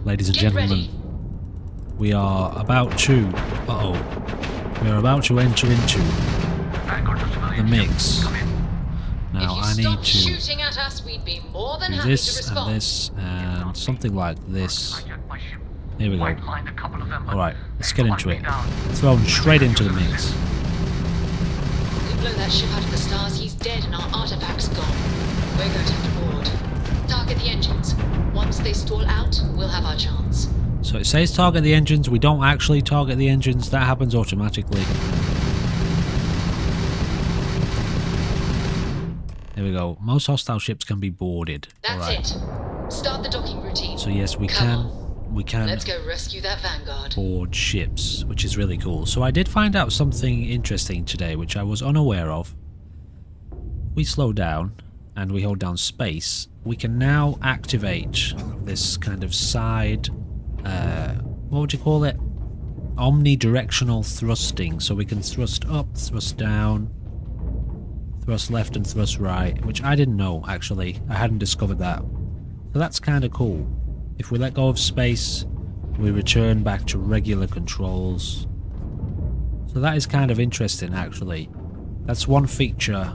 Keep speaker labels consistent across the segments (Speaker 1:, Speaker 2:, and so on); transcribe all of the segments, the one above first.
Speaker 1: ladies and gentlemen, we are about to... we are about to enter into the mix. Now I need to do this and this and something like this. Here we go. Alright, let's get into it. Thrown straight into the mix.
Speaker 2: We blow that ship out of the stars, he's dead and our artifact's gone. We're going to have to board. Target the engines. Once they stall out, we'll have our chance.
Speaker 1: So it says target the engines. We don't actually target the engines. That happens automatically. There we go. Most hostile ships can be boarded.
Speaker 2: That's it. Start the docking routine.
Speaker 1: So yes, we can.
Speaker 2: Let's go rescue that Vanguard.
Speaker 1: Board ships, which is really cool. So I did find out something interesting today, which I was unaware of. We slow down and we hold down space. We can now activate this kind of side, what would you call it? Omnidirectional thrusting. So we can thrust up, thrust down, thrust left and thrust right, which I didn't know actually. I hadn't discovered that. So that's kind of cool. If we let go of space, we return back to regular controls. So that is kind of interesting actually. That's one feature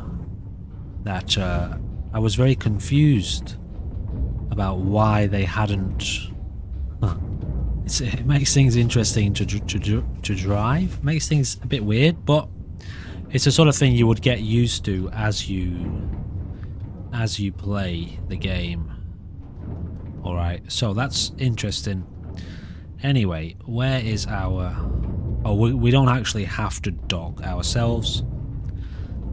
Speaker 1: that I was very confused about why they hadn't... It makes things interesting to drive. Makes things a bit weird, but it's the sort of thing you would get used to as you play the game. Alright, so that's interesting. Anyway, where is our... Oh, we don't actually have to dock ourselves.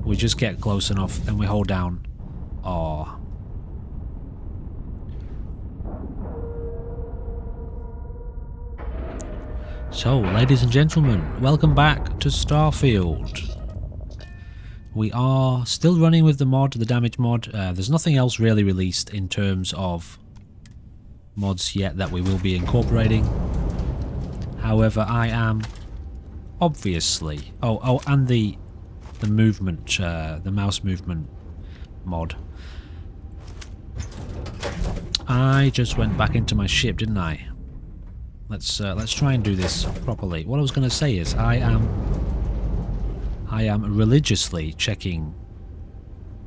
Speaker 1: We just get close enough and we hold down R. So, ladies and gentlemen, welcome back to Starfield. We are still running with the mod, the damage mod. There's nothing else really released in terms of mods yet that we will be incorporating. However, I am obviously... Oh, and the movement, the mouse movement mod. I just went back into my ship, didn't I? Let's try and do this properly. What I was going to say is I am religiously checking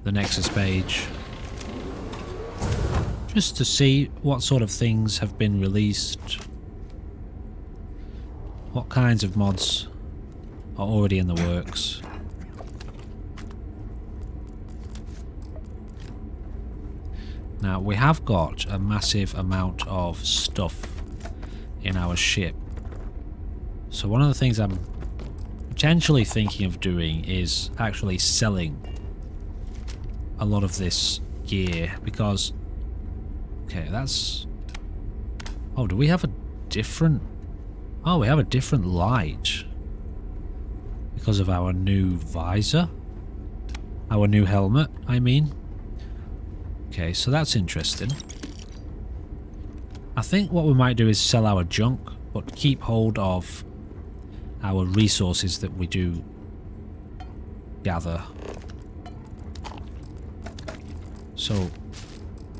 Speaker 1: the Nexus page just to see what sort of things have been released, what kinds of mods are already in the works. Now, we have got a massive amount of stuff in our ship. So one of the things I'm potentially thinking of doing is actually selling a lot of this gear, because... Okay, that's... Oh, do we have a different... Oh, we have a different light because of our new visor. Our new helmet, I mean. Okay, so that's interesting. I think what we might do is sell our junk, but keep hold of our resources that we do gather. So,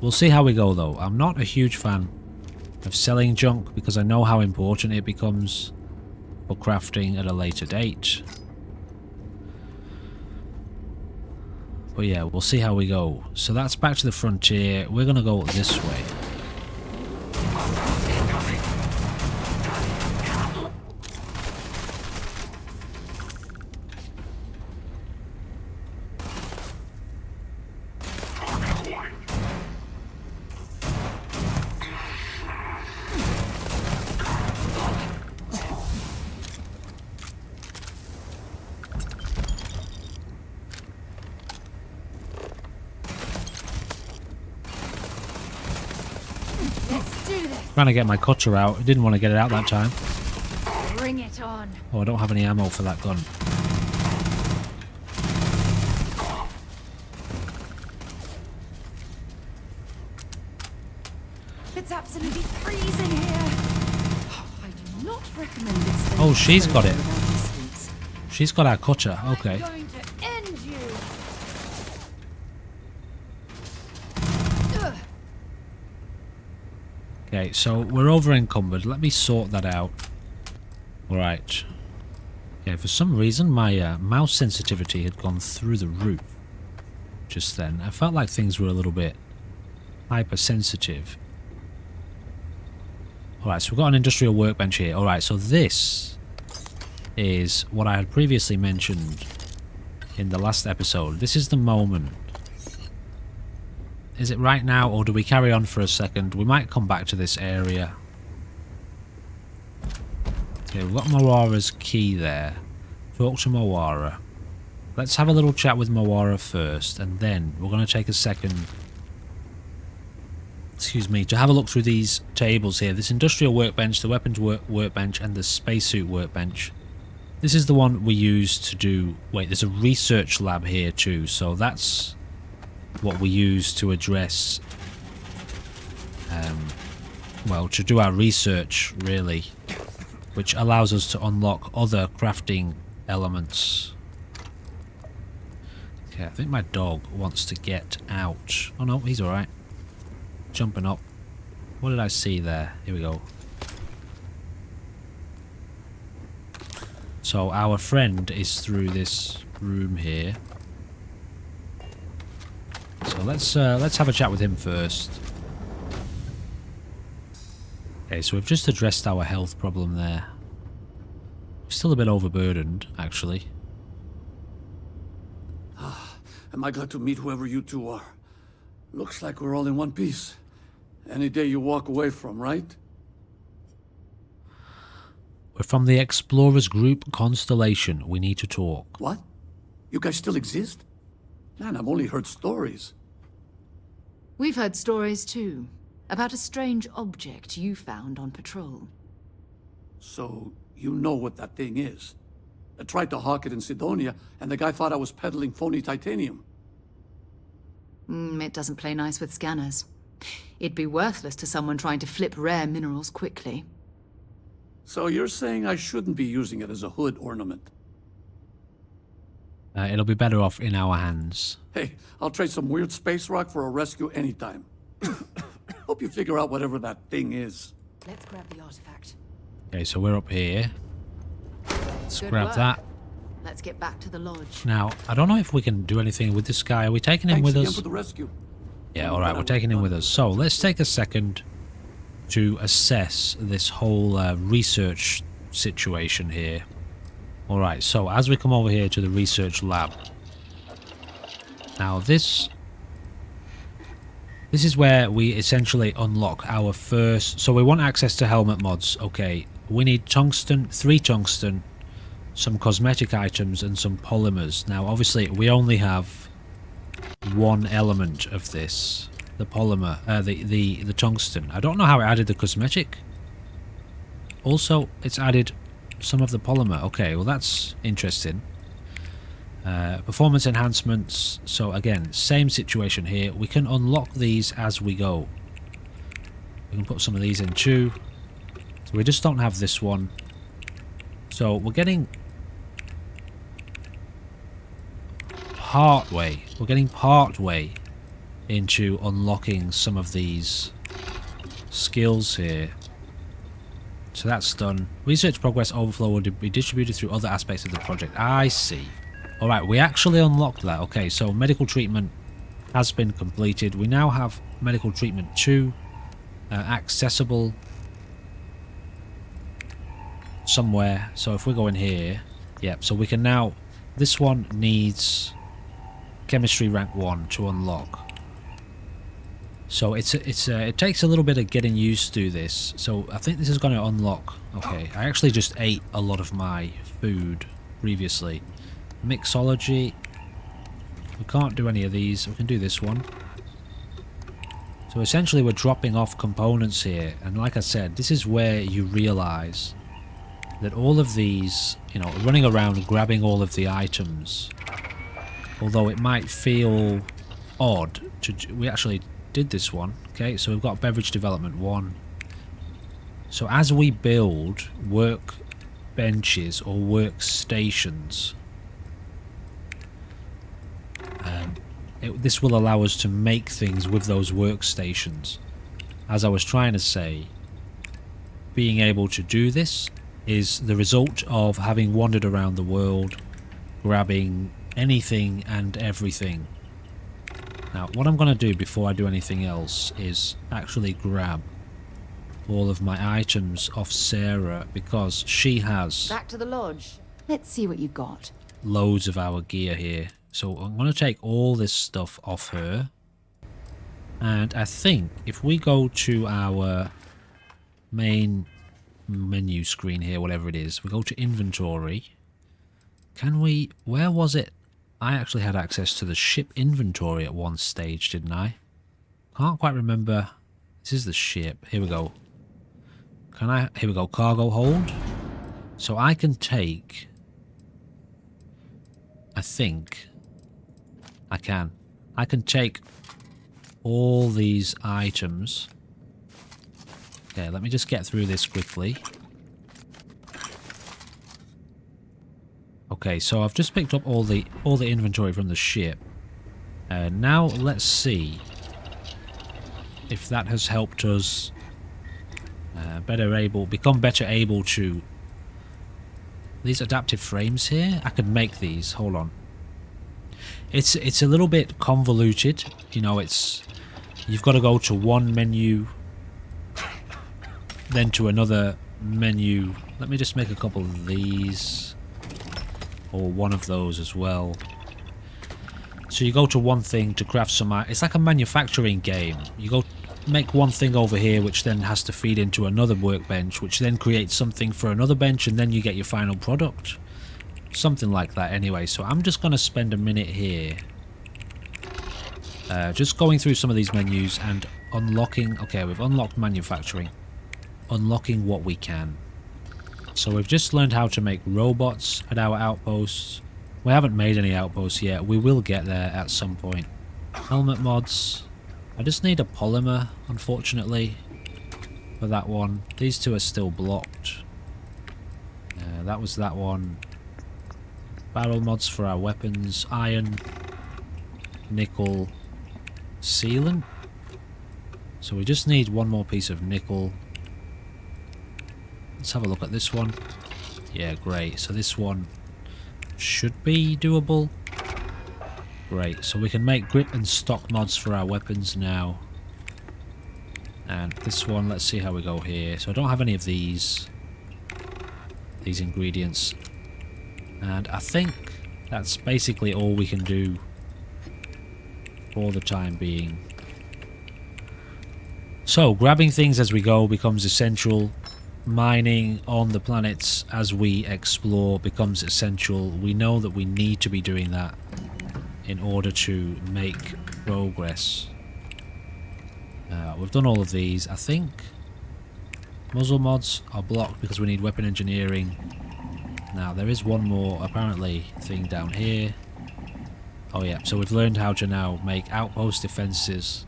Speaker 1: we'll see how we go though. I'm not a huge fan of selling junk because I know how important it becomes for crafting at a later date. But yeah, we'll see how we go. So that's back to the frontier. We're going to go this way. Trying to get my cutter out. I didn't want to get it out that time.
Speaker 3: Bring it on.
Speaker 1: Oh, I don't have any ammo for that gun.
Speaker 3: It's absolutely freezing here. I do not recommend it.
Speaker 1: Oh, she's got it. She's got our cutter. Okay.
Speaker 3: I'm going to end you.
Speaker 1: Okay, so we're over encumbered. Let me sort that out. Alright. Okay, for some reason my mouse sensitivity had gone through the roof just then. I felt like things were a little bit hypersensitive. Alright, so we've got an industrial workbench here. Alright, so this is what I had previously mentioned in the last episode. This is the moment. Is it right now, or do we carry on for a second? We might come back to this area. Okay, we've got Moara's key there. Talk to Moara. Let's have a little chat with Moara first, and then we're going to take a second, excuse me, to have a look through these tables here. This industrial workbench, the weapons workbench, and the spacesuit workbench. This is the one we use to do... Wait, there's a research lab here too, so that's what we use to address... well, to do our research, really. Which allows us to unlock other crafting elements. Okay, I think my dog wants to get out. Oh no, he's alright. Jumping up. What did I see there? Here we go. So our friend is through this room here. So let's have a chat with him first. Okay, so we've just addressed our health problem there. We're still a bit overburdened, actually.
Speaker 4: Am I glad to meet whoever you two are? Looks like we're all in one piece. Any day you walk away from, right?
Speaker 1: We're from the Explorers Group Constellation. We need to talk.
Speaker 4: What? You guys still exist? Man, I've only heard stories.
Speaker 3: We've heard stories too, about a strange object you found on patrol.
Speaker 4: So, you know what that thing is? I tried to hawk it in Sidonia, and the guy thought I was peddling phony titanium.
Speaker 3: It doesn't play nice with scanners. It'd be worthless to someone trying to flip rare minerals quickly.
Speaker 4: So you're saying I shouldn't be using it as a hood ornament?
Speaker 1: It'll be better off in our hands.
Speaker 4: Hey, I'll trade some weird space rock for a rescue anytime. Hope you figure out whatever that thing is.
Speaker 3: Let's grab the artifact.
Speaker 1: Okay, so we're up here. Let's
Speaker 3: Good
Speaker 1: grab
Speaker 3: work.
Speaker 1: that.
Speaker 3: Let's get back to the lodge.
Speaker 1: Now, I don't know if we can do anything with this guy. Are we taking him
Speaker 4: Thanks
Speaker 1: with
Speaker 4: again
Speaker 1: us?
Speaker 4: for the rescue.
Speaker 1: Yeah, alright, we're taking him with us. So, let's take a second to assess this whole research situation here. Alright, so as we come over here to the research lab. Now, this is where we essentially unlock our first... So we want access to helmet mods. Okay, we need tungsten, 3 tungsten, some cosmetic items, and some polymers. Now, obviously, we only have one element of this. The polymer, the tungsten. I don't know how it added the cosmetic. Also, it's added some of the polymer. Okay, well that's interesting. Performance enhancements. So again, same situation here. We can unlock these as we go. We can put some of these in too. So we just don't have this one. So we're getting part way. We're getting part way into unlocking some of these skills here. So that's done. Research progress overflow will be distributed through other aspects of the project. I see. Alright, we actually unlocked that. Okay, so medical treatment has been completed. We now have medical treatment 2 accessible somewhere. So if we go in here, yep, so we can now... This one needs chemistry rank 1 to unlock. So it takes a little bit of getting used to this. So I think this is going to unlock. Okay, I actually just ate a lot of my food previously. Mixology. We can't do any of these. We can do this one. So essentially we're dropping off components here. And like I said, this is where you realise that all of these, you know, running around grabbing all of the items, although it might feel odd to... We actually did this one. Okay, so we've got beverage development 1. So as we build work benches or workstations, this will allow us to make things with those workstations. as I was trying to say, being able to do this is the result of having wandered around the world, grabbing anything and everything. Now, what I'm going to do before I do anything else is actually grab all of my items off Sarah, because she has
Speaker 3: Back to the lodge. Let's see what you've got.
Speaker 1: loads of our gear here. So I'm going to take all this stuff off her. And I think if we go to our main menu screen here, whatever it is, we go to inventory. Can we... Where was it? I actually had access to the ship inventory at one stage, didn't I? Can't quite remember. This is the ship. Here we go. Can I... Here we go. Cargo hold. So I can take... I think... I can. I can take all these items. Okay, let me just get through this quickly. Okay, so I've just picked up all the inventory from the ship. Now let's see if that has helped us become better able to... These adaptive frames here, I could make these. Hold on. It's a little bit convoluted. You know, you've got to go to one menu, then to another menu. Let me just make a couple of these, or one of those as well. So you go to one thing to craft some... It's like a manufacturing game. You go make one thing over here, which then has to feed into another workbench, which then creates something for another bench, and then you get your final product. Something like that anyway. So I'm just going to spend a minute here just going through some of these menus and unlocking... Okay, we've unlocked manufacturing. Unlocking what we can. So we've just learned how to make robots at our outposts. We haven't made any outposts yet. We will get there at some point. Helmet mods. I just need a polymer, unfortunately, for that one. These two are still blocked. That was that one. Barrel mods for our weapons. Iron. Nickel. Sealant. So we just need one more piece of nickel. Let's have a look at this one. Yeah, great. So this one should be doable. Great. So we can make grip and stock mods for our weapons now. And this one, let's see how we go here. So I don't have any of these ingredients. And I think that's basically all we can do for the time being. So grabbing things as we go becomes essential. Mining on the planets as we explore becomes essential. We know that we need to be doing that in order to make progress. We've done all of these. I think muzzle mods are blocked because we need weapon engineering. Now there is one more apparently thing down here. Oh yeah, so we've learned how to now make outpost defenses.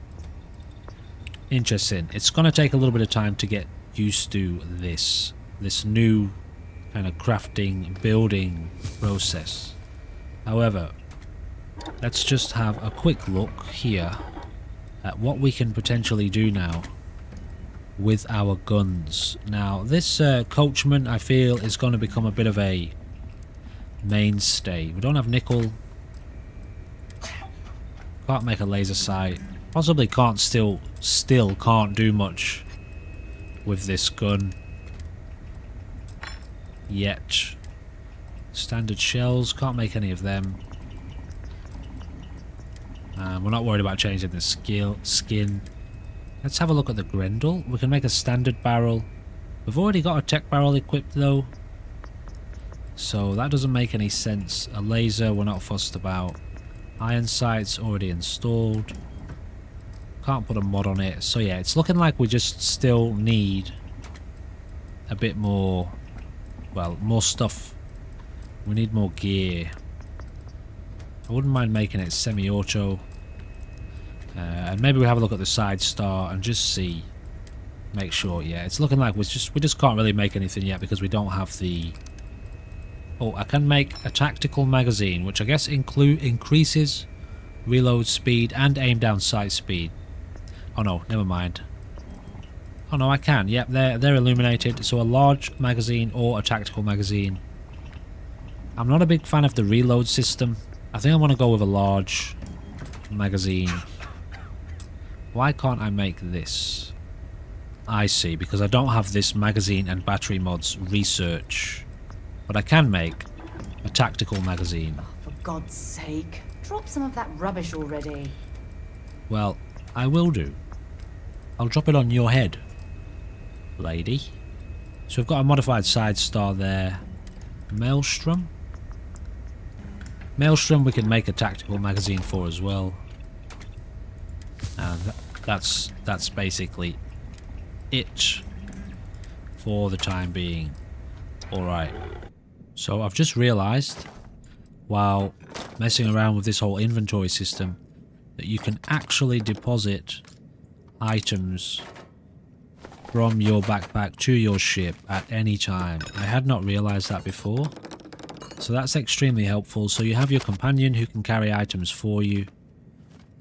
Speaker 1: Interesting. It's going to take a little bit of time to get used to this new kind of crafting, building process. However, let's just have a quick look here at what we can potentially do now with our guns. Now this coachman, I feel, is going to become a bit of a mainstay. We don't have nickel. Can't make a laser sight. Possibly can't still can't do much with this gun yet. Standard shells, can't make any of them. We're not worried about changing the skin. Let's have a look at the Grendel. We can make a standard barrel. We've already got a tech barrel equipped though, so that doesn't make any sense. A laser we're not fussed about. Iron sights already installed. Can't put a mod on it. So yeah, it's looking like we just still need a bit more, well, more stuff. We need more gear. I wouldn't mind making it semi-auto. And maybe we have a look at the side star and just see. Make sure, yeah. It's looking like we just can't really make anything yet because we don't have the... Oh, I can make a tactical magazine, which I guess increases reload speed and aim down sight speed. Oh no, never mind. Oh no, I can. Yep, they're illuminated. So a large magazine or a tactical magazine. I'm not a big fan of the reload system. I think I want to go with a large magazine. Why can't I make this? I see, because I don't have this magazine and battery mods research. But I can make a tactical magazine.
Speaker 3: Oh, for God's sake. Drop some of that rubbish already.
Speaker 1: Well, I will do. I'll drop it on your head, lady. So we've got a modified side star there. Maelstrom. Maelstrom we can make a tactical magazine for as well. And that's basically it for the time being. Alright. So I've just realised, while messing around with this whole inventory system, that you can actually deposit items from your backpack to your ship at any time. I had not realised that before. So that's extremely helpful. So you have your companion who can carry items for you.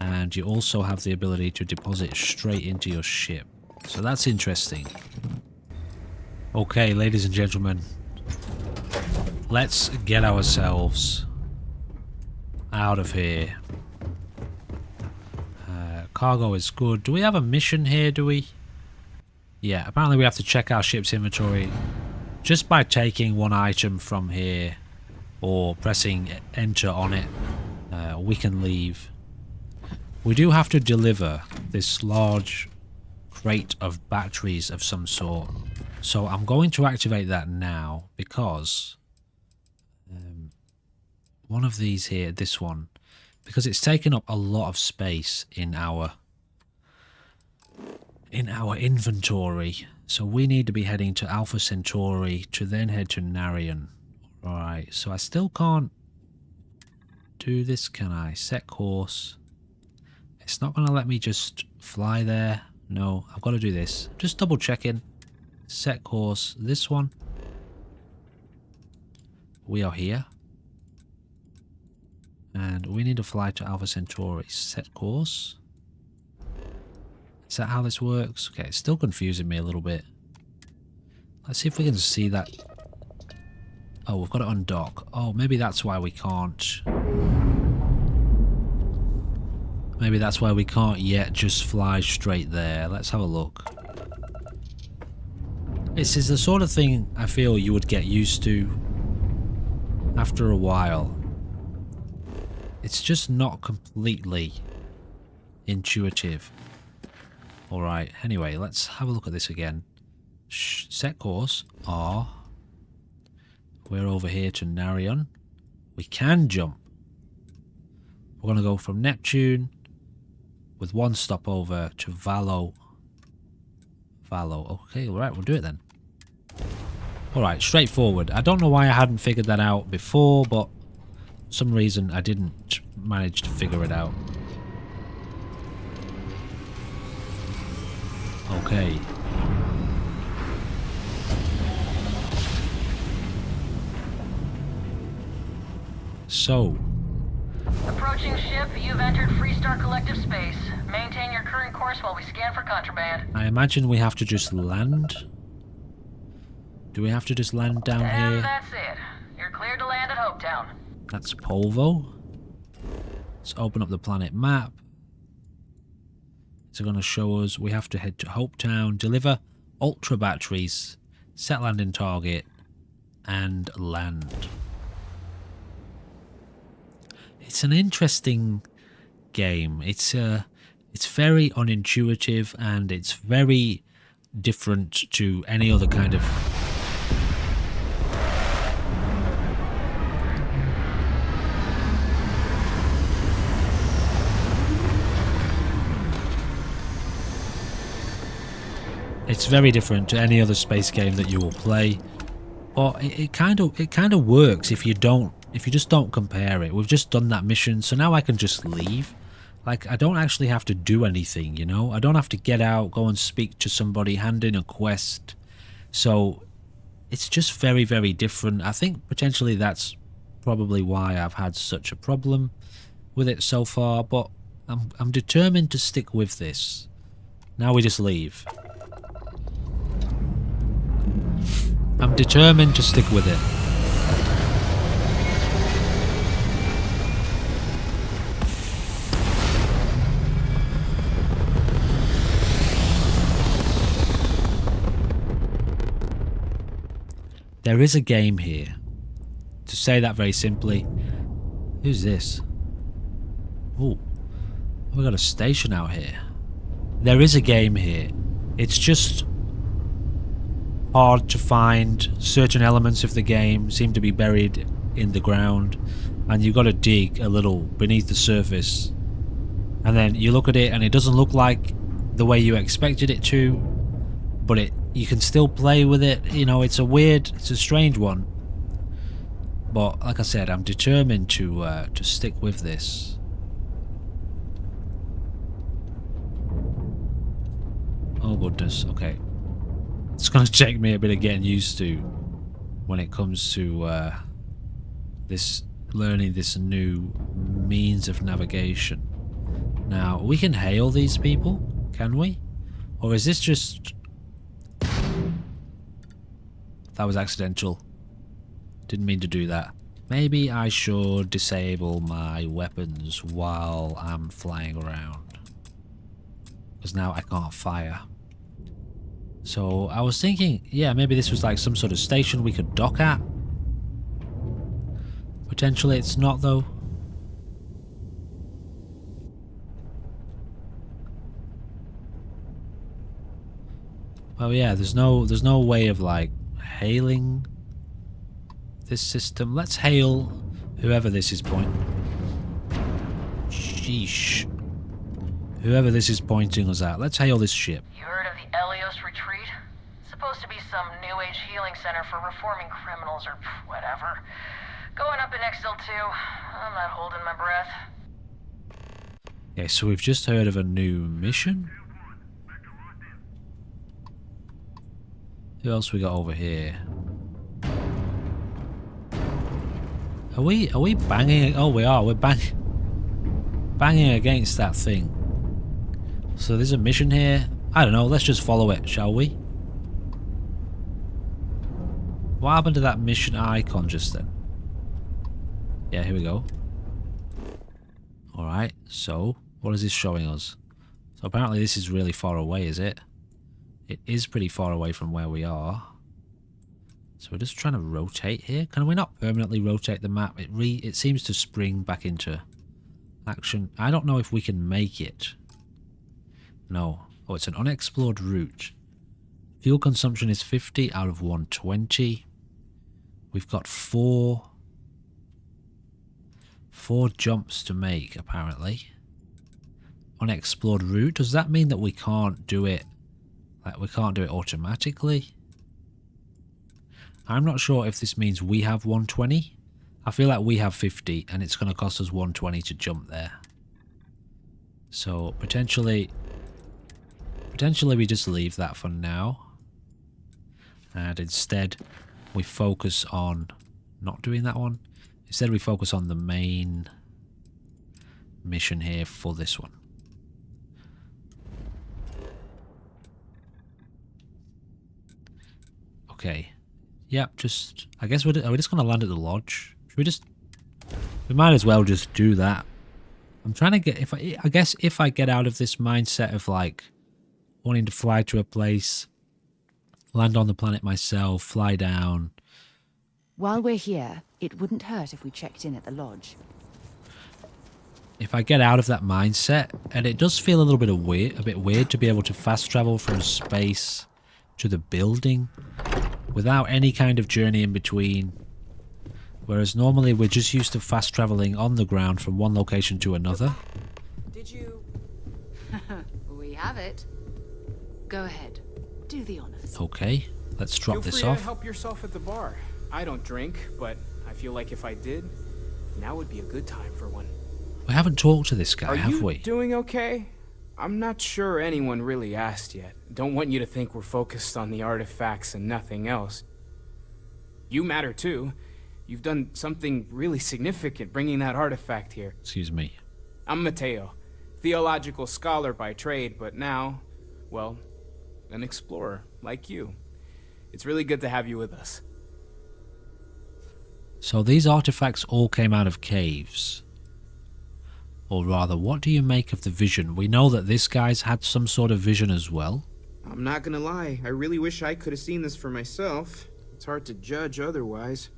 Speaker 1: And you also have the ability to deposit straight into your ship. So that's interesting. Okay, ladies and gentlemen. Let's get ourselves out of here. Cargo is good. Do we have a mission here, do we? Yeah, apparently we have to check our ship's inventory just by taking one item from here or pressing enter on it. We can leave. We do have to deliver this large crate of batteries of some sort. So I'm going to activate that now because one of these here, this one, because it's taken up a lot of space in our inventory. So we need to be heading to Alpha Centauri to then head to Narion. Alright, so I still can't do this, can I? Set course. It's not going to let me just fly there. No, I've got to do this. Just double checking. Set course. This one. We are here. And we need to fly to Alpha Centauri. Set course. Is that how this works? Okay, it's still confusing me a little bit. Let's see if we can see that. Oh, we've got to undock. Oh, maybe that's why we can't. Maybe that's why we can't yet just fly straight there. Let's have a look. This is the sort of thing I feel you would get used to after a while. It's just not completely intuitive. Alright, anyway, let's have a look at this again. Set course. R. We're over here to Narion. We can jump. We're going to go from Neptune with one stopover to Valo. Okay, alright, we'll do it then. Alright, straightforward. I don't know why I hadn't figured that out before, but for some reason I didn't manage to figure it out. Okay. So.
Speaker 5: Approaching ship, you've entered Freestar Collective space. Maintain your current course while we scan for contraband.
Speaker 1: I imagine we have to just land. Do we have to just land down
Speaker 5: and
Speaker 1: here?
Speaker 5: That's it. You're cleared to land at Hopetown.
Speaker 1: That's Polvo. Let's open up the planet map. It's going to show us we have to head to Hopetown, deliver ultra batteries, set landing target, and land. It's an interesting game. It's very unintuitive and it's very different to any other kind of. It's very different to any other space game that you will play, but it kind of works if you just don't compare it. We've just done that mission, so now I can just leave. Like, I don't actually have to do anything, you know? I don't have to get out, go and speak to somebody, hand in a quest. So it's just very, very different. I think potentially that's probably why I've had such a problem with it so far, but I'm determined to stick with this. Now we just leave. I'm determined to stick with it. There is a game here. To say that very simply. Who's this? Oh, we got a station out here. There is a game here. It's just hard to find. Certain elements of the game seem to be buried in the ground, and you've got to dig a little beneath the surface. And then you look at it and it doesn't look like the way you expected it to, but you can still play with it. You know, it's a strange one. But like I said, I'm determined to stick with this. Oh goodness, okay. It's gonna take me a bit of getting used to when it comes to learning this new means of navigation. Now, we can hail these people, can we? Or is this just... That was accidental. Didn't mean to do that. Maybe I should disable my weapons while I'm flying around. Because now I can't fire. So I was thinking, yeah, maybe this was like some sort of station we could dock at. Potentially it's not though. Well, yeah, there's no way of like hailing this system. Let's hail whoever this is pointing. Sheesh. Whoever this is pointing us at. Let's hail this ship.
Speaker 5: You heard of the Elios Retreat? Supposed to be some new age healing center for reforming criminals or whatever. Going up in XL2. I'm not holding my breath.
Speaker 1: Okay, so we've just heard of a new mission. Who else we got over here? Are we banging? Oh, we are. We're banging against that thing. So there's a mission here. I don't know. Let's just follow it, shall we? What happened to that mission icon just then? Yeah, here we go. Alright, so what is this showing us? So apparently this is really far away, is it? It is pretty far away from where we are. So we're just trying to rotate here. Can we not permanently rotate the map? It seems to spring back into action. I don't know if we can make it. No. Oh, it's an unexplored route. Fuel consumption is 50 out of 120. We've got four jumps to make, apparently. Unexplored route. Does that mean that we can't do it? Like, we can't do it automatically? I'm not sure if this means we have 120. I feel like we have 50 and it's going to cost us 120 to jump there. So potentially we just leave that for now. And instead we focus on not doing that one. Instead we focus on the main mission here for this one. Okay. Yep, just... I guess are we just going to land at the lodge? Should we just... We might as well just do that. I'm trying to get... I guess if I get out of this mindset of, like, wanting to fly to a place, land on the planet myself, fly down...
Speaker 3: While we're here, it wouldn't hurt if we checked in at the lodge.
Speaker 1: If I get out of that mindset, and it does feel a bit weird to be able to fast travel from space to the building without any kind of journey in between. Whereas normally we're just used to fast traveling on the ground from one location to another.
Speaker 3: Did you... We have it. Go ahead. Do the honors.
Speaker 1: Okay, let's drop this
Speaker 6: Feel free
Speaker 1: off.
Speaker 6: to help yourself at the bar. I don't drink, but I feel like if I did, now would be a good time for one.
Speaker 1: We haven't talked to this guy, have
Speaker 6: Are
Speaker 1: we?
Speaker 6: you doing okay? I'm not sure anyone really asked yet. Don't want you to think we're focused on the artifacts and nothing else. You matter too. You've done something really significant bringing that artifact here.
Speaker 1: Excuse me.
Speaker 6: I'm Mateo, theological scholar by trade, but now, well, an explorer like you. It's really good to have you with us.
Speaker 1: So these artifacts all came out of caves. Or rather, what do you make of the vision? We know that this guy's had some sort of vision as well.
Speaker 6: I'm not gonna lie, I really wish I could have seen this for myself. It's hard to judge otherwise.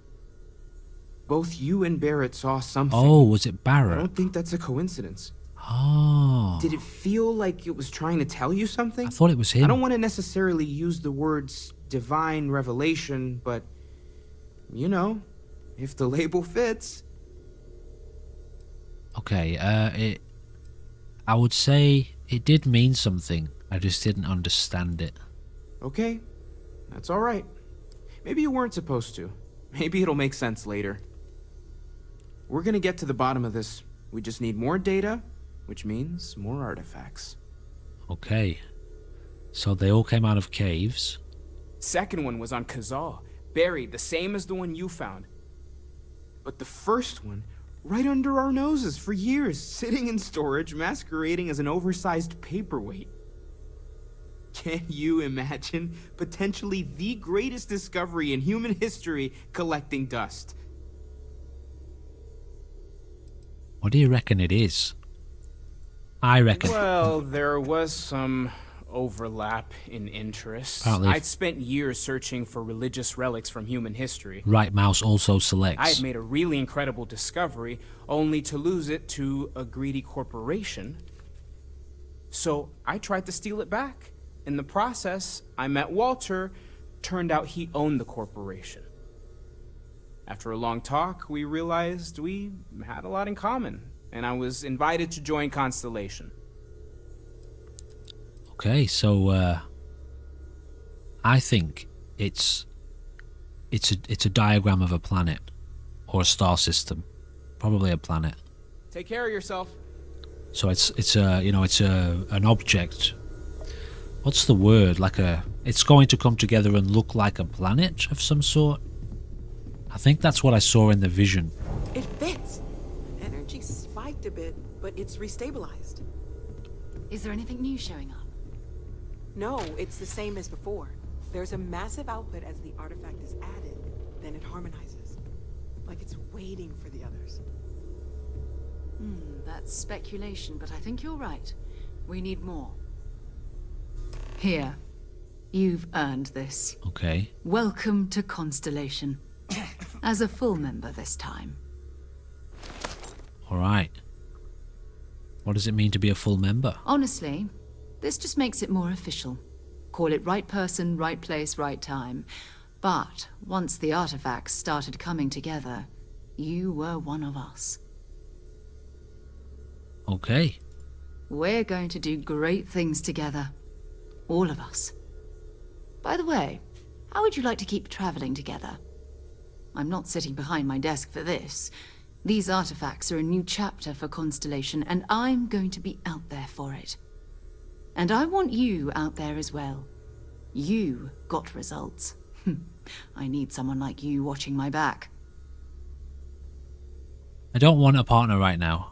Speaker 6: Both you and Barrett saw something.
Speaker 1: Oh, was it
Speaker 6: I
Speaker 1: Barrett?
Speaker 6: don't think that's a coincidence.
Speaker 1: Oh.
Speaker 6: Did it feel like it was trying to tell you something?
Speaker 1: I thought it was him.
Speaker 6: I don't want to necessarily use the words divine revelation, but, you know, if the label fits.
Speaker 1: Okay, I would say it did mean something. I just didn't understand it.
Speaker 6: Okay, that's all right. Maybe you weren't supposed to. Maybe it'll make sense later. We're gonna get to the bottom of this. We just need more data, which means more artifacts.
Speaker 1: Okay. So they all came out of caves.
Speaker 6: Second one was on Kazal, buried the same as the one you found. But the first one, right under our noses for years, sitting in storage, masquerading as an oversized paperweight. Can you imagine potentially the greatest discovery in human history collecting dust?
Speaker 1: What do you reckon it is? I reckon.
Speaker 6: Well, there was some overlap in interests.
Speaker 1: Apparently.
Speaker 6: I'd spent years searching for religious relics from human history.
Speaker 1: Right mouse also
Speaker 6: I
Speaker 1: selects.
Speaker 6: had made a really incredible discovery, only to lose it to a greedy corporation. So I tried to steal it back. In the process, I met Walter. Turned out he owned the corporation. After a long talk, we realized we had a lot in common, and I was invited to join Constellation.
Speaker 1: Okay, so I think it's a diagram of a planet or a star system, probably a planet.
Speaker 6: Take care of yourself.
Speaker 1: So it's an object. What's the word? It's going to come together and look like a planet of some sort. I think that's what I saw in the vision.
Speaker 7: It fits. Energy spiked a bit, but it's restabilized.
Speaker 3: Is there anything new showing up?
Speaker 7: No, it's the same as before. There's a massive output as the artifact is added, then it harmonizes. Like it's waiting for the others.
Speaker 3: That's speculation, but I think you're right. We need more. Here. You've earned this.
Speaker 1: Okay.
Speaker 3: Welcome to Constellation. As a full member this time.
Speaker 1: Alright. What does it mean to be a full member?
Speaker 3: Honestly, this just makes it more official. Call it right person, right place, right time. But once the artifacts started coming together, you were one of us.
Speaker 1: Okay.
Speaker 3: We're going to do great things together. All of us. By the way, how would you like to keep traveling together? I'm not sitting behind my desk for this. These artifacts are a new chapter for Constellation, and I'm going to be out there for it. And I want you out there as well. You got results. I need someone like you watching my back.
Speaker 1: I don't want a partner right now.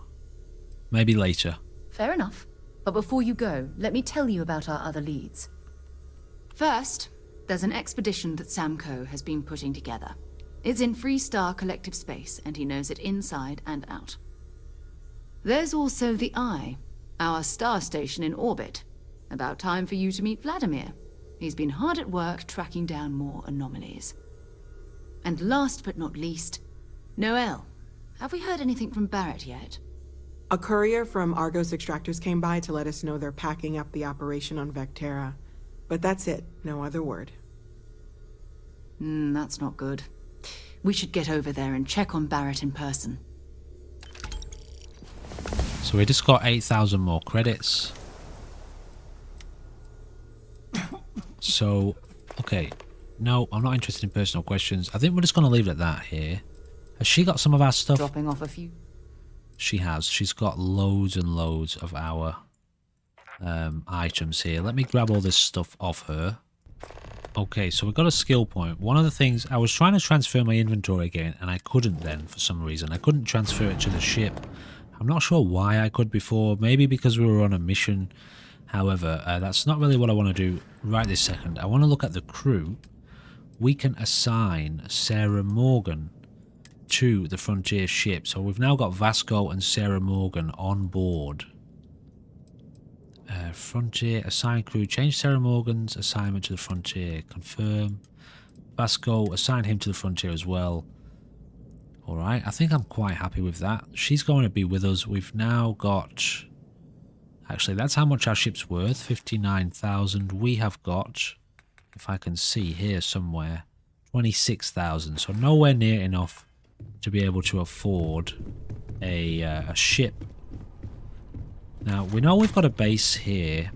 Speaker 1: Maybe later.
Speaker 3: Fair enough. But before you go, let me tell you about our other leads. First, there's an expedition that Samco has been putting together. It's in Freestar Collective Space, and he knows it inside and out. There's also the Eye, our star station in orbit. About time for you to meet Vladimir. He's been hard at work tracking down more anomalies. And last but not least, Noel. Have we heard anything from Barrett yet?
Speaker 7: A courier from Argos Extractors came by to let us know they're packing up the operation on Vectera. But that's it, no other word.
Speaker 3: That's not good. We should get over there and check on Barrett in person.
Speaker 1: So we just got 8,000 more credits. So, okay. No, I'm not interested in personal questions. I think we're just going to leave it at that here. Has she got some of our stuff?
Speaker 3: Dropping off a few.
Speaker 1: She has. She's got loads and loads of our items here. Let me grab all this stuff off her. Okay, so we've got a skill point. One of the things, I was trying to transfer my inventory again, and I couldn't then for some reason. I couldn't transfer it to the ship. I'm not sure why I could before. Maybe because we were on a mission. However, that's not really what I want to do right this second. I want to look at the crew. we can assign Sarah Morgan to the Frontier ship. So we've now got Vasco and Sarah Morgan on board. Frontier, assign crew, change Sarah Morgan's assignment to the Frontier, confirm. Vasco, assign him to the Frontier as well. Alright, I think I'm quite happy with that. She's going to be with us. We've now got... Actually, that's how much our ship's worth, 59,000. We have got, if I can see here somewhere, 26,000. So nowhere near enough to be able to afford a ship. Now, we know we've got a base here.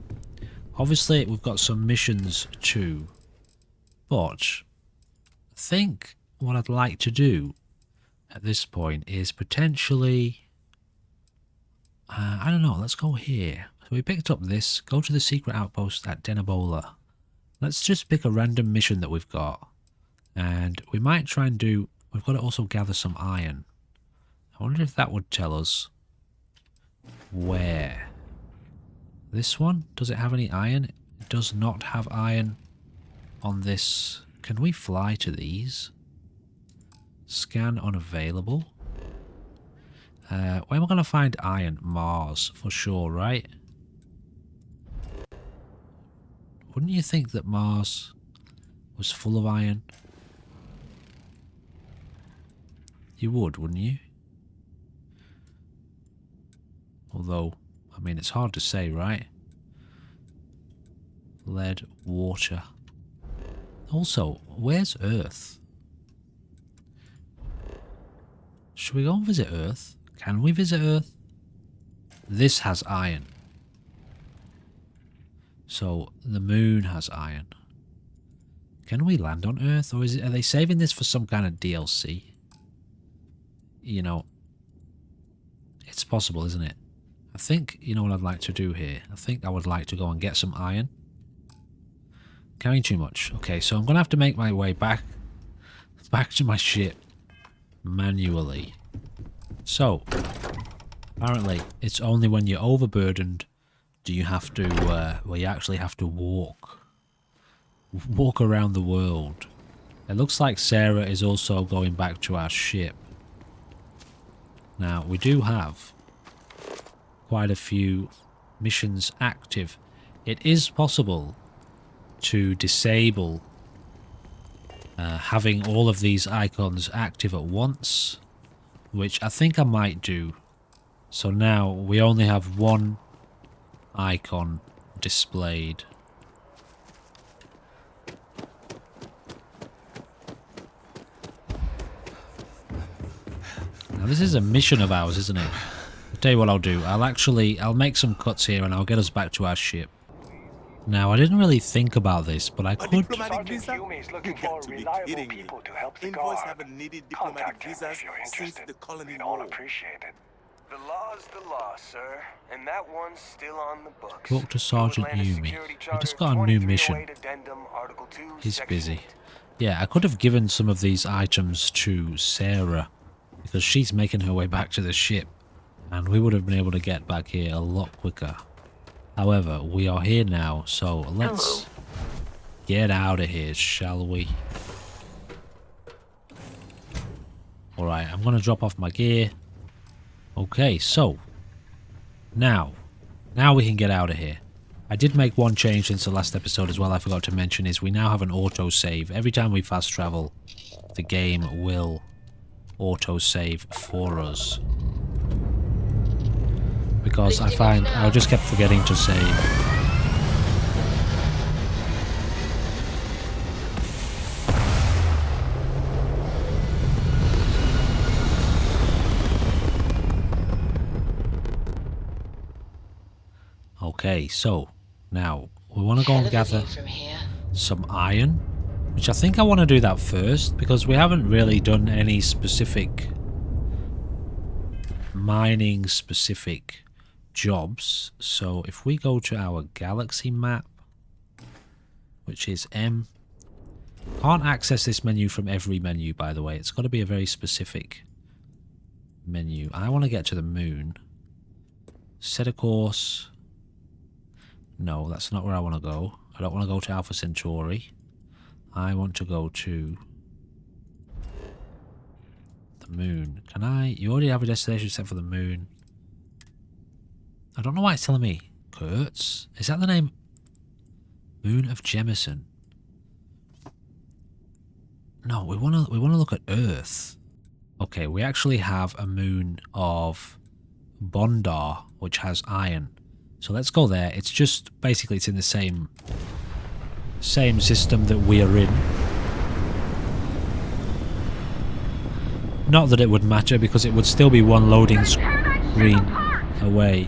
Speaker 1: Obviously, we've got some missions too. But I think what I'd like to do at this point is potentially... I don't know, let's go here. So we picked up this, go to the secret outpost at Denabola. Let's just pick a random mission that we've got. And we might try and do... We've got to also gather some iron. I wonder if that would tell us where. This one, does it have any iron? It does not have iron on this. Can we fly to these? Scan unavailable. Where am I going to find iron? Mars, for sure, right? Wouldn't you think that Mars was full of iron? You would, wouldn't you? Although, I mean, it's hard to say, right? Lead, water. Also, where's Earth? Should we go and visit Earth? Can we visit Earth? This has iron. So, the moon has iron. Can we land on Earth? Or are they saving this for some kind of DLC? You know, it's possible, isn't it? I think, you know what I'd like to do here? I think I would like to go and get some iron. Carrying too much. Okay, so I'm going to have to make my way back to my ship manually. So, apparently, it's only when you're overburdened do you have to, well, you actually have to walk around the world. It looks like Sarah is also going back to our ship. Now, we do have quite a few missions active. It is possible to disable having all of these icons active at once, which I think I might do. So now we only have one icon displayed. Now this is a mission of ours, isn't it? I'll tell you what I'll do. I'll make some cuts here and I'll get us back to our ship. Now, I didn't really think about this, but I could...
Speaker 8: Diplomatic visa? You got to be kidding me. Envoys haven't needed diplomatic visas since the colony war.
Speaker 9: The law's the law, sir, and that one's still on the books.
Speaker 1: Talk to Sergeant Yumi. We just got a new mission. He's busy. Yeah, I could have given some of these items to Sarah, because she's making her way back to the ship, and we would have been able to get back here a lot quicker. However, we are here now, so let's get out of here, shall we? Alright, I'm going to drop off my gear. Okay, so now we can get out of here. I did make one change since the last episode as well, I forgot to mention, is we now have an autosave. Every time we fast travel, the game will autosave for us. Because I find I just kept forgetting to save. Okay, so now we want to go and gather some iron, which I think I want to do that first because we haven't really done any specific mining specific jobs. So if we go to our galaxy map, which is M, can't access this menu from every menu, by the way. It's got to be a very specific menu. I want to get to the moon. Set a course. No, that's not where I want to go. I don't want to go to Alpha Centauri. I want to go to the moon. Can I? You already have a destination set for the moon. I don't know why it's telling me. Kurtz? Is that the name? Moon of Jemison. No, we wanna look at Earth. Okay, we actually have a moon of Bondar, which has iron. So let's go there. It's just basically it's in the same system that we are in. Not that it would matter because it would still be one loading screen away.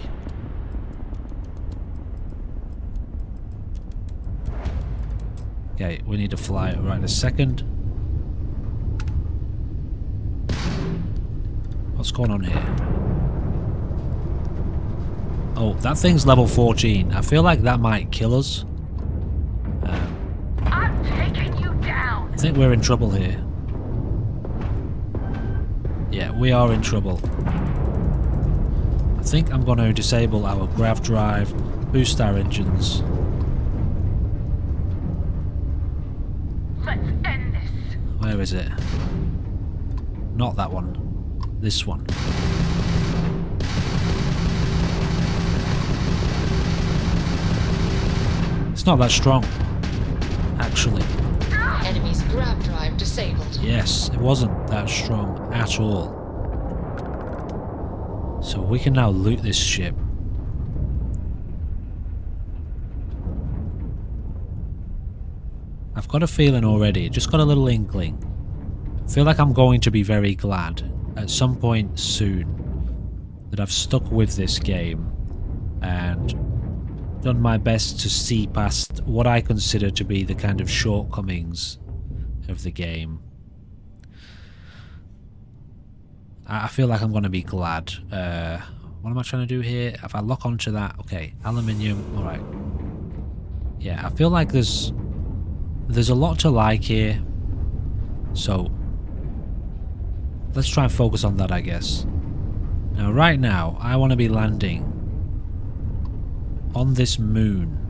Speaker 1: Okay, we need to fly it right a second. What's going on here? Oh, that thing's level 14. I feel like that might kill us.
Speaker 5: I'm taking you down.
Speaker 1: I think we're in trouble here. Yeah, we are in trouble. I think I'm going to disable our grav drive, boost our engines.
Speaker 5: Let's end this.
Speaker 1: Where is it? Not that one. This one. It's not that strong, actually.
Speaker 2: Enemy's grab drive disabled.
Speaker 1: Yes, it wasn't that strong at all. So we can now loot this ship. I've got a feeling already, just got a little inkling. I feel like I'm going to be very glad at some point soon that I've stuck with this game and done my best to see past what I consider to be the kind of shortcomings of the game. I feel like I'm going to be glad. What am I trying to do here? If I lock onto that, okay, aluminium, alright. Yeah, I feel like there's a lot to like here, so let's try and focus on that, I guess. Now, right now, I want to be landing on this moon.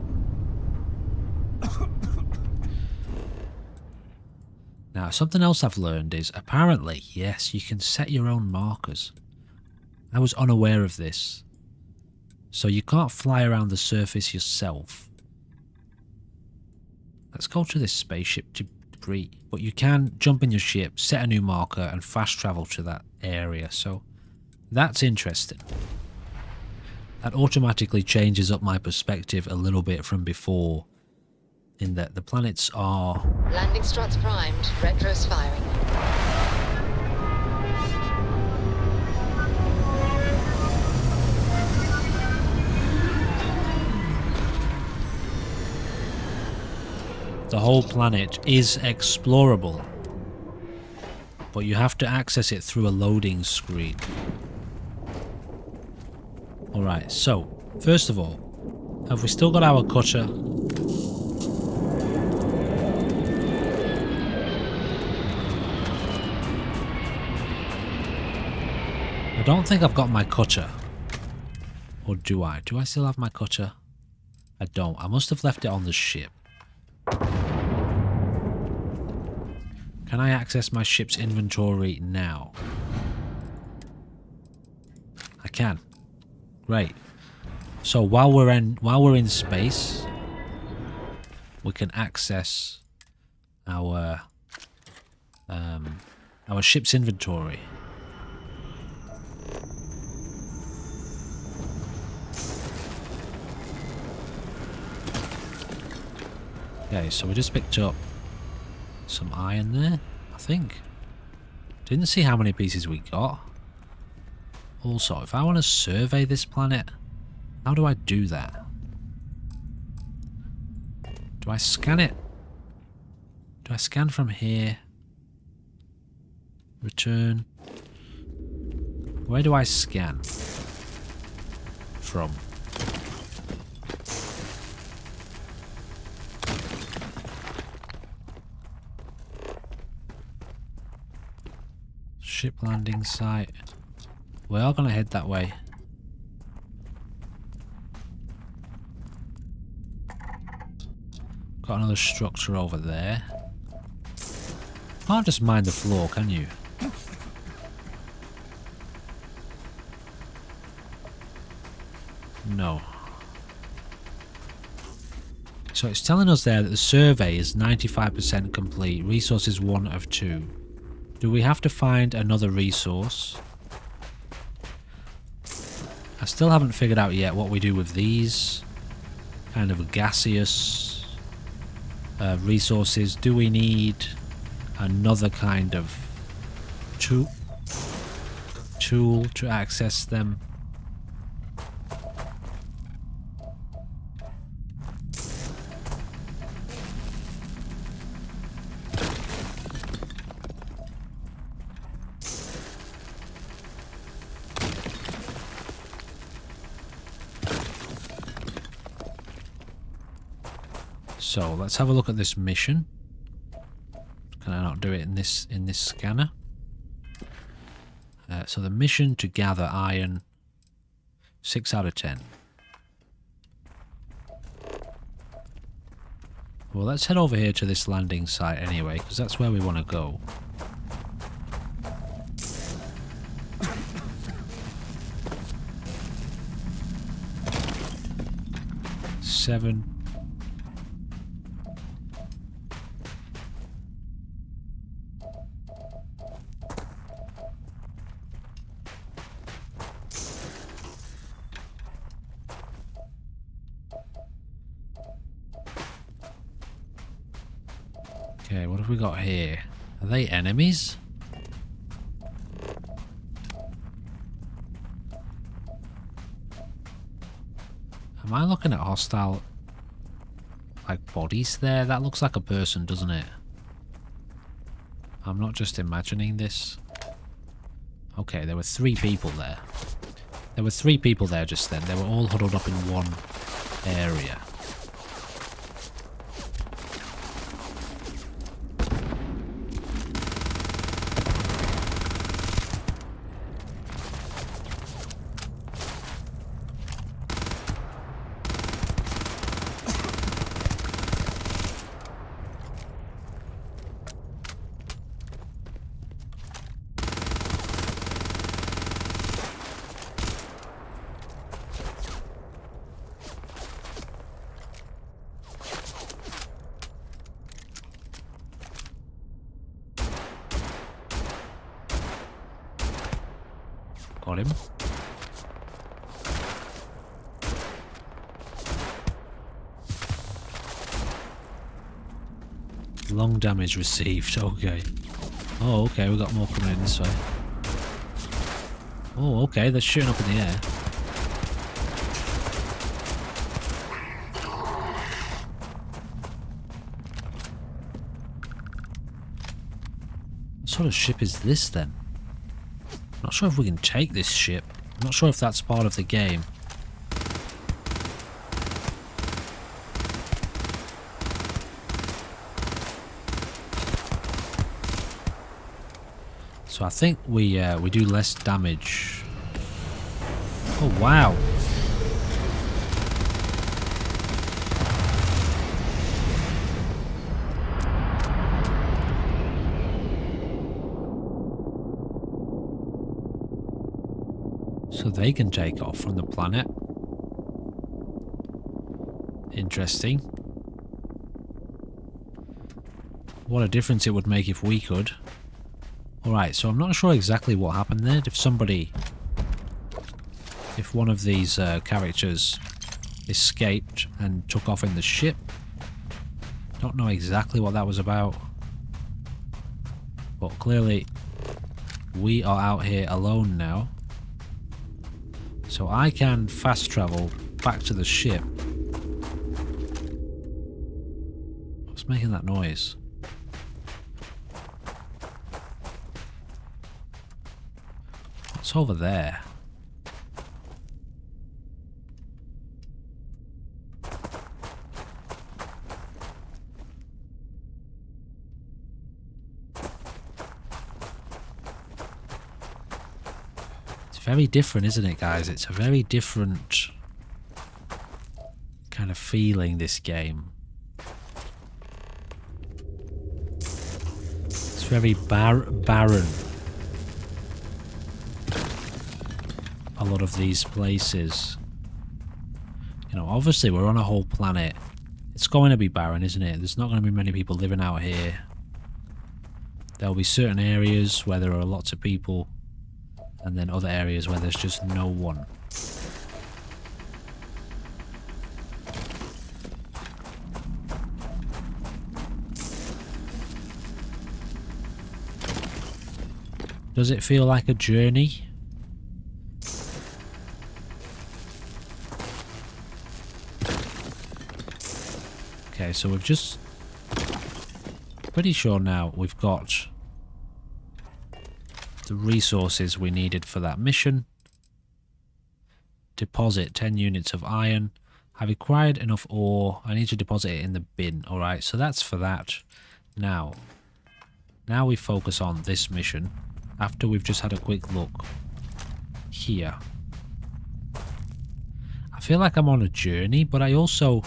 Speaker 1: Now, something else I've learned is, apparently, yes, you can set your own markers. I was unaware of this. So you can't fly around the surface yourself. Let's go to this spaceship debris. But you can jump in your ship, set a new marker, and fast travel to that area. So that's interesting. That automatically changes up my perspective a little bit from before, in that the planets are...
Speaker 2: Landing struts primed. Retros firing.
Speaker 1: The whole planet is explorable, but you have to access it through a loading screen. Alright, so, first of all, have we still got our cutter? I don't think I've got my cutter. Or do I? Do I still have my cutter? I don't. I must have left it on the ship. Can I access my ship's inventory now? I can. Great. So while we're in space, we can access our ship's inventory. Okay, so we just picked up some iron there, I think. Didn't see how many pieces we got. Also, if I want to survey this planet, how do I do that? Do I scan it? Do I scan from here? Return. Where do I scan from? Ship landing site. We are going to head that way. Got another structure over there. Can't just mine the floor, can you? No. So it's telling us there that the survey is 95% complete. Resource is 1 of 2. Do we have to find another resource? I still haven't figured out yet what we do with these kind of gaseous resources. Do we need another kind of tool to access them? So let's have a look at this mission. Can I not do it in this scanner? So the mission to gather iron, 6 out of 10. Well, let's head over here to this landing site anyway, because that's where we want to go. Seven. Okay, what have we got here? Are they enemies? Am I looking at hostile, like, bodies there? That looks like a person, doesn't it? I'm not just imagining this. Okay, there were 3 people there. There were 3 people there just then. They were all huddled up in one area. Got him. Long damage received, okay. Oh, okay, we got more coming in this way. Oh, okay, they're shooting up in the air. What sort of ship is this then? Not sure if we can take this ship. I'm not sure if that's part of the game. So I think we do less damage. Oh wow! So they can take off from the planet. Interesting. What a difference it would make if we could. Alright, so I'm not sure exactly what happened there. If one of these characters escaped and took off in the ship. Don't know exactly what that was about. But clearly we are out here alone now. So I can fast travel back to the ship. What's making that noise? What's over there? Very different, isn't it, guys? It's a very different kind of feeling, this game. It's very barren. A lot of these places. You know, obviously we're on a whole planet. It's going to be barren, isn't it? There's not going to be many people living out here. There'll be certain areas where there are lots of people, and then other areas where there's just no one. Does it feel like a journey? Okay, so we've just... Pretty sure now we've got the resources we needed for that mission. Deposit 10 units of iron. I've acquired enough ore. I need to deposit it in the bin. Alright, so that's for that. Now we focus on this mission. After we've just had a quick look here. I feel like I'm on a journey, but I also...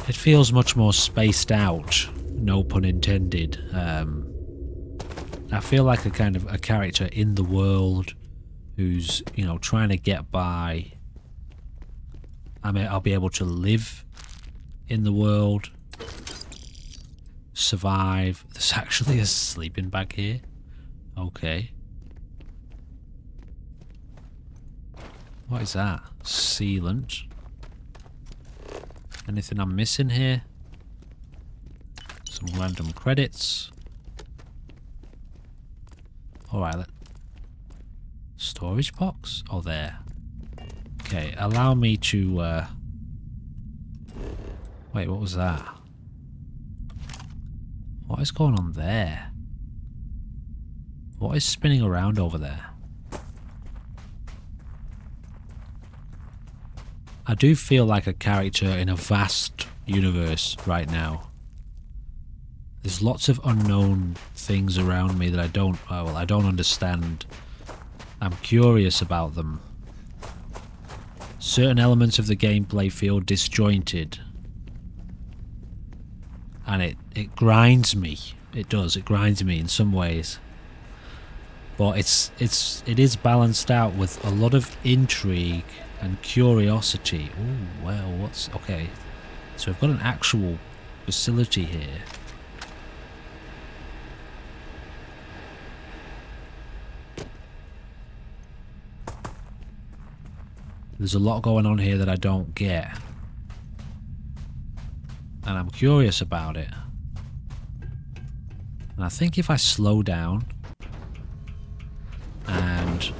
Speaker 1: It feels much more spaced out, no pun intended. I feel like a kind of a character in the world who's, you know, trying to get by. I mean, I'll be able to live in the world, survive. There's actually a sleeping bag here. Okay. What is that? Sealant. Anything I'm missing here? Some random credits. Alright. Storage box? Oh, there. Okay, allow me to... Wait, what was that? What is going on there? What is spinning around over there? I do feel like a character in a vast universe right now. There's lots of unknown things around me that I don't understand. I'm curious about them. Certain elements of the gameplay feel disjointed. And it grinds me. It does, it grinds me in some ways. But it is balanced out with a lot of intrigue and curiosity. Oh, well, what's... Okay. So we've got an actual facility here. There's a lot going on here that I don't get. And I'm curious about it. And I think if I slow down and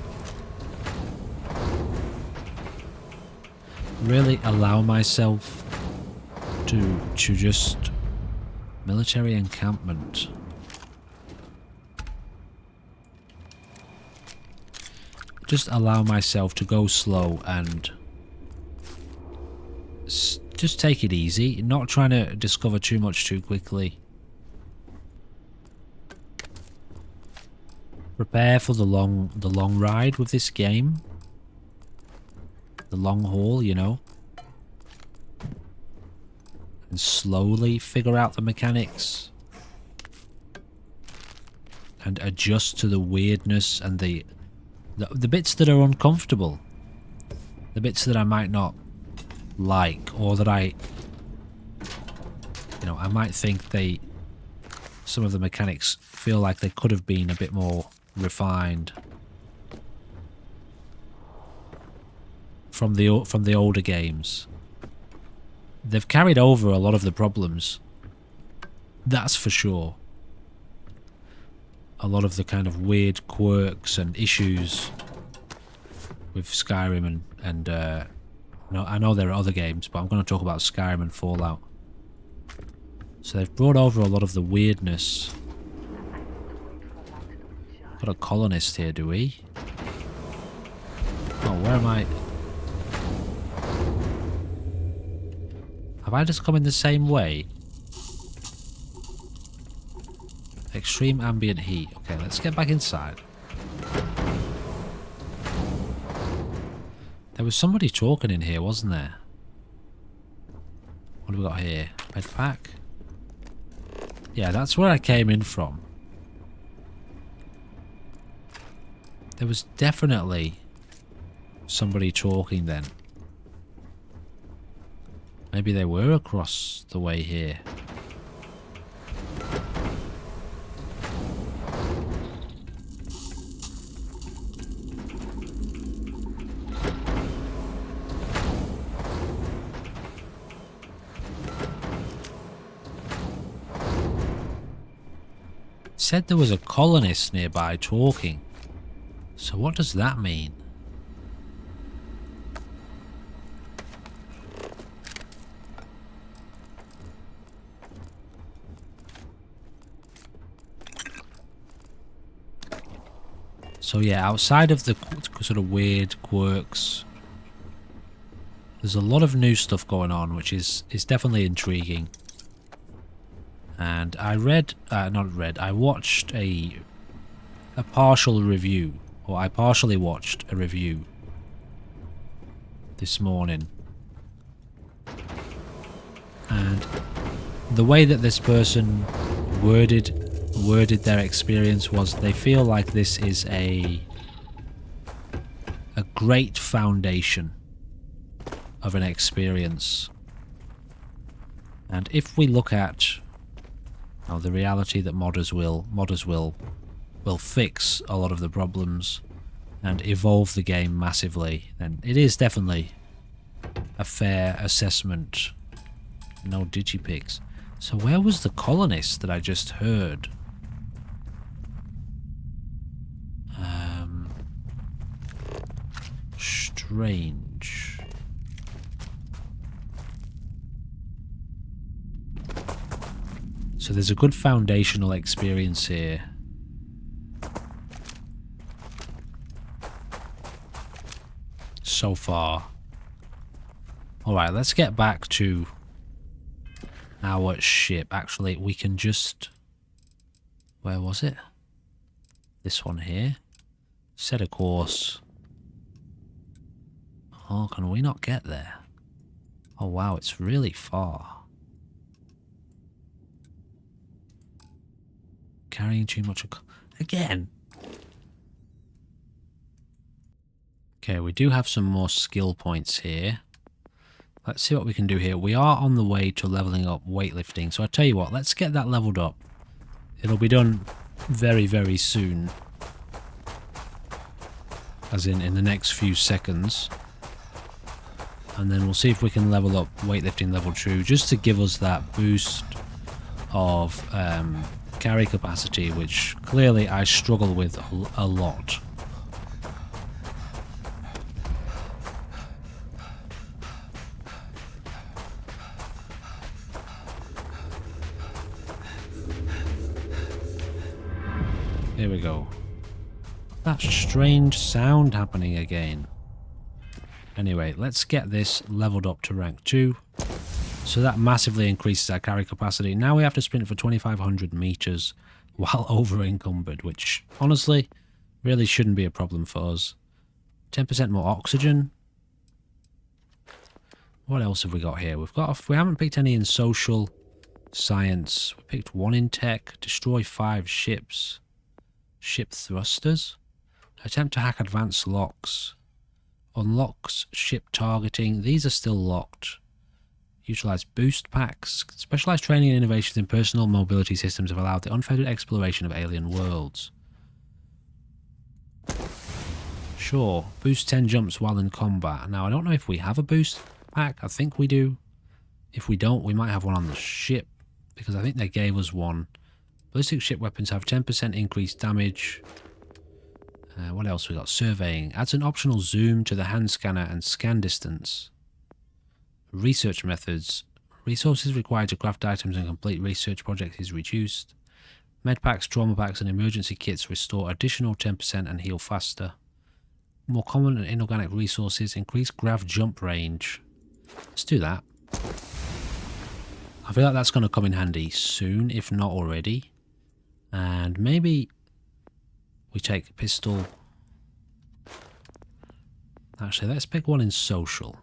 Speaker 1: really allow myself to just military encampment. Just allow myself to go slow and just take it easy, not trying to discover too much too quickly. Prepare for the long ride with this game. The long haul, you know. And slowly figure out the mechanics. And adjust to the weirdness and the bits that are uncomfortable. The bits that I might not like, or that I might think some of the mechanics feel like they could have been a bit more refined from the older games. They've carried over a lot of the problems, that's for sure. A lot of the kind of weird quirks and issues with Skyrim and no, I know there are other games, but I'm going to talk about Skyrim and Fallout. So they've brought over a lot of the weirdness. Got a colonist here, do we? Oh, where am I? Have I just come in the same way? Extreme ambient heat. Okay, let's get back inside. There was somebody talking in here, wasn't there? What do we got here? Bed pack. Yeah, that's where I came in from. There was definitely somebody talking then. Maybe they were across the way here. Said there was a colonist nearby talking. So what does that mean? So yeah, outside of the sort of weird quirks, there's a lot of new stuff going on, which is definitely intriguing. And I I watched a partial review, or I partially watched a review this morning. And the way that this person worded their experience was they feel like this is a great foundation of an experience. And if we look at the reality that modders will fix a lot of the problems and evolve the game massively, then it is definitely a fair assessment. No digipics. So where was the colonist that I just heard? Strange. So there's a good foundational experience here. So far. Alright, let's get back to our ship. Actually, we can just... Where was it? This one here. Set a course. Oh, can we not get there? Oh wow, it's really far. Carrying too much... Again? Okay, we do have some more skill points here. Let's see what we can do here. We are on the way to leveling up weightlifting. So I tell you what, let's get that leveled up. It'll be done very, very soon. As in the next few seconds. And then we'll see if we can level up weightlifting level 2, just to give us that boost of carry capacity, which clearly I struggle with a lot. Here we go. That strange sound happening again. Anyway, let's get this leveled up to rank 2. So that massively increases our carry capacity. Now we have to sprint for 2,500 meters while over encumbered, which honestly really shouldn't be a problem for us. 10% more oxygen. What else have we got here? We haven't picked any in social science. We picked 1 in tech. Destroy 5 ships. Ship thrusters. Attempt to hack advanced locks. Unlocks ship targeting. These are still locked. Utilize boost packs. Specialized training and innovations in personal mobility systems have allowed the unfettered exploration of alien worlds. Sure. Boost 10 jumps while in combat. Now, I don't know if we have a boost pack. I think we do. If we don't, we might have one on the ship, because I think they gave us one. Ballistic ship weapons have 10% increased damage. What else we got? Surveying. Adds an optional zoom to the hand scanner and scan distance. Research methods. Resources required to craft items and complete research projects is reduced. Med packs, trauma packs and emergency kits restore additional 10% and heal faster. More common and inorganic resources. Increase grav jump range. Let's do that. I feel like that's going to come in handy soon, if not already. And maybe we take a pistol. Actually, let's pick one in social.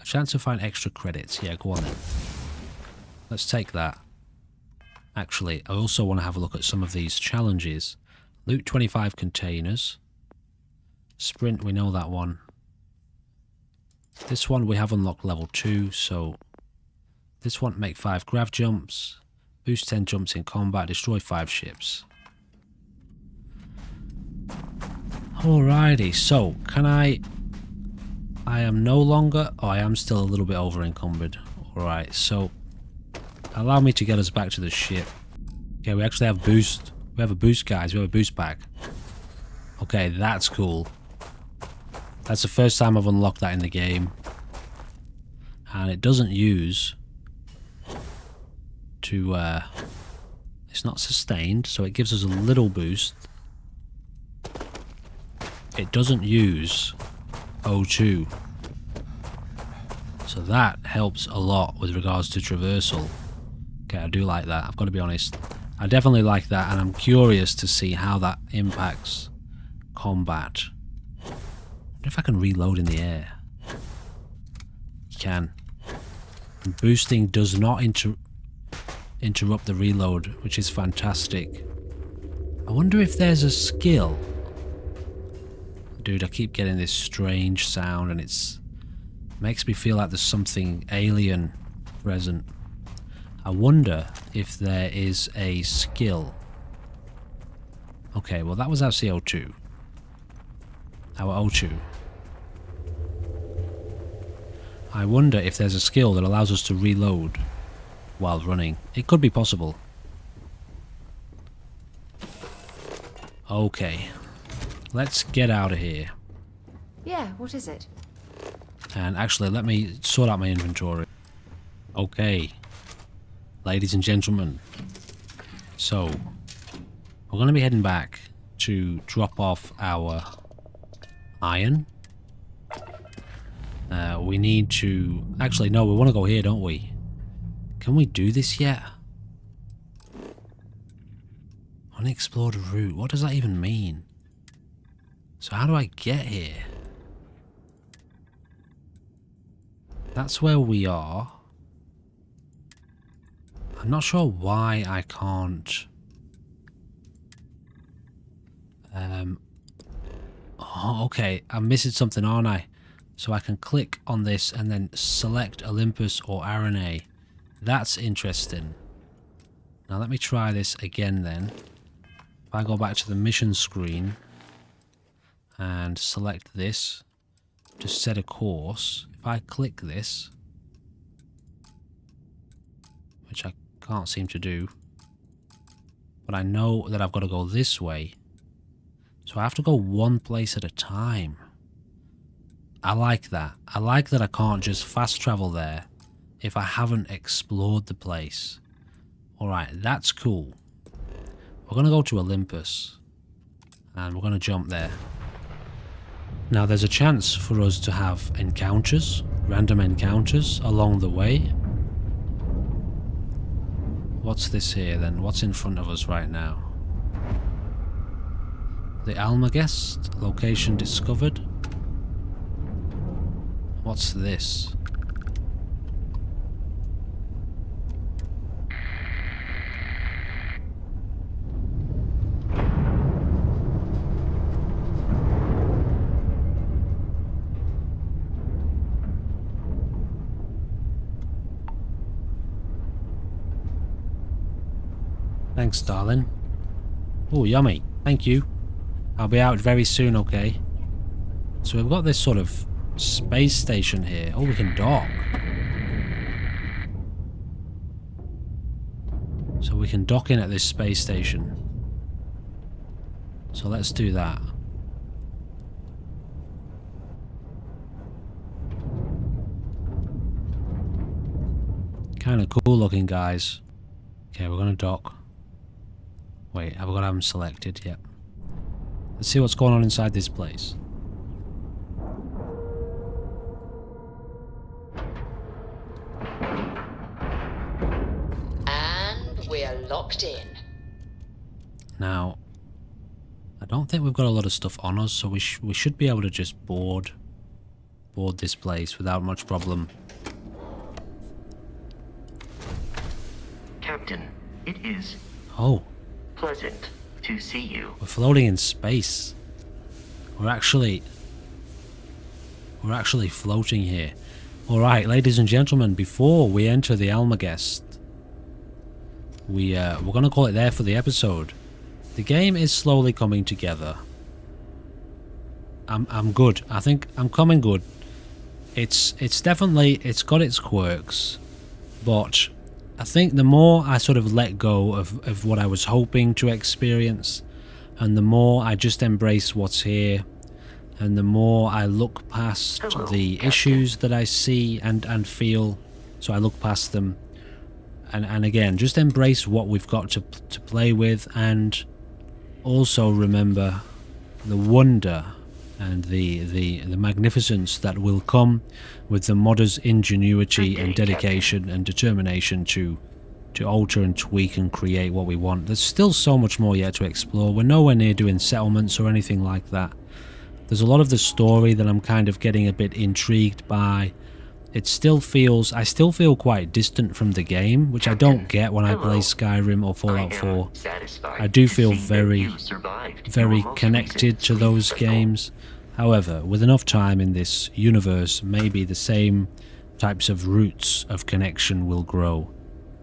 Speaker 1: A chance to find extra credits. Yeah, go on then. Let's take that. Actually, I also want to have a look at some of these challenges. Loot 25 containers. Sprint, we know that one. This one we have unlocked level 2, so this one, make 5 grav jumps, boost 10 jumps in combat, destroy 5 ships. Alrighty, so can I am no longer, oh, I am still a little bit over encumbered. Alright, so allow me to get us back to the ship. Okay, we actually have boost. We have a boost, guys. We have a boost pack. Okay, that's cool. That's the first time I've unlocked that in the game. And it doesn't use to, it's not sustained, so it gives us a little boost. It doesn't use O2. So that helps a lot with regards to traversal. Okay, I do like that, I've got to be honest. I definitely like that, and I'm curious to see how that impacts combat. I wonder if I can reload in the air. You can. And boosting does not interrupt the reload, which is fantastic. I wonder if there's a skill. Dude, I keep getting this strange sound, and it's makes me feel like there's something alien present. I wonder if there is a skill. Okay, well that was our CO2. Our O2. I wonder if there's a skill that allows us to reload while running. It could be possible. Okay. Let's get out of here.
Speaker 3: Yeah, what is it?
Speaker 1: And actually, let me sort out my inventory. Okay. Ladies and gentlemen. So, we're going to be heading back to drop off our iron. We need to... Actually, no, we want to go here, don't we? Can we do this yet? Unexplored route. What does that even mean? So how do I get here? That's where we are. I'm not sure why I can't... Oh, okay. I'm missing something, aren't I? So I can click on this and then select Olympus or RNA. That's interesting. Now let me try this again then. If I go back to the mission screen and select this to set a course, if I click this, which I can't seem to do, but I know that I've got to go this way, so I have to go one place at a time. I like that. I like that I can't just fast travel there if I haven't explored the place. Alright, that's cool. We're going to go to Olympus and we're going to jump there. Now there's a chance for us to have encounters, random encounters along the way. What's this here then? What's in front of us right now? The Almagest, location discovered. What's this? Thanks, darling. Oh, yummy. Thank you. I'll be out very soon, okay? So we've got this sort of space station here. Oh, we can dock. So we can dock in at this space station. So let's do that. Kind of cool looking, guys. Okay, we're gonna dock. Wait, have I got to have them selected? Yep. Let's see what's going on inside this place.
Speaker 2: And we're locked in.
Speaker 1: Now, I don't think we've got a lot of stuff on us, so we should be able to just board this place without much problem.
Speaker 10: Captain, It is
Speaker 1: Oh,
Speaker 10: pleasant to see you.
Speaker 1: we're floating in space. We're actually floating here. Alright, ladies and gentlemen, before we enter the Almagest, we're going to call it there for the episode. The game is slowly coming together. I'm good. I think I'm coming good. It's definitely, it's got its quirks, but I think the more I sort of let go of what I was hoping to experience, and the more I just embrace what's here, and the more I look past the issues that I see and feel, so I look past them, and again, just embrace what we've got to play with, and also remember the wonder and the magnificence that will come with the modders' ingenuity and dedication and determination to alter and tweak and create what we want. There's still so much more yet to explore. We're nowhere near doing settlements or anything like that. There's a lot of the story that I'm kind of getting a bit intrigued by. It still feels, I still feel quite distant from the game, which I don't get when I play Skyrim or Fallout 4. I do feel very connected to those games. However, with enough time in this universe, maybe the same types of roots of connection will grow.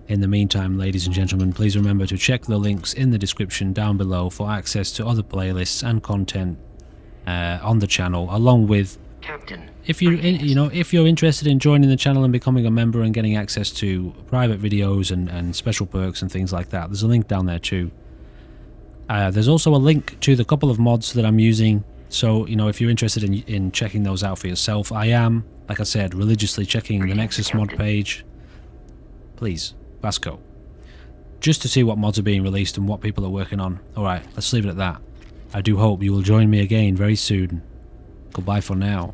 Speaker 1: In the meantime, ladies and gentlemen, please remember to check the links in the description down below for access to other playlists and content on the channel, along with if you're interested in joining the channel and becoming a member and getting access to private videos and special perks and things like that. There's a link down there too. There's also a link to the couple of mods that I'm using. So, you know, if you're interested in checking those out for yourself, I am, like I said, religiously checking the Nexus mod page. Please, Vasco. Just to see what mods are being released and what people are working on. Alright, let's leave it at that. I do hope you will join me again very soon. Goodbye for now.